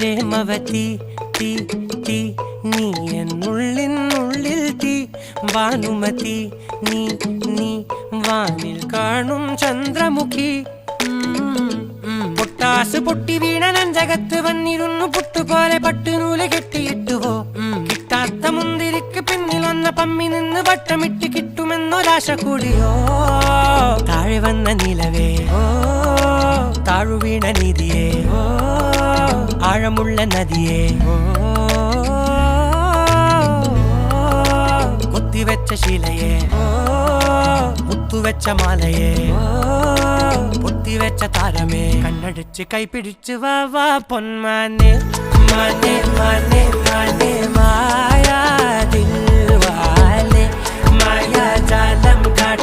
പ്രേമവതി തീ തീ നീ എന്നുള്ളിൽ തീ ഭാനുമതി നീ നീ വാനിൽ കാണും ചന്ദ്രമുഖി പൊട്ടാസ് പൊട്ടി വീണ നെഞ്ചകത്ത് വന്നിരുന്നു പുട്ടുപോലെ പട്ടുനൂല് കെട്ടിയിട്ടുവോ കിട്ടാത്ത മുന്തിരിക്ക് പിന്നിൽ വന്ന പമ്മി നിന്ന് വട്ടമിട്ട് കിട്ടുമെന്നൊരാശ കൂടിയോ താഴെ വന്ന നിലവേ താഴു വീണ നിധിയേ ആഴമുള്ള നദിയേ കൊത്തിവെച്ച ശിലയേ മുത്തുവെച്ച മാലയേ പൊത്തിവെച്ച താരമേ കണ്ണടിച്ച് കൈപിടിച്ച് വാ വാ പൊന്മാനെ മാനെ മാനെ മാനെ മായാ ദിൽവാലെ മായാജാലം കാട്ടി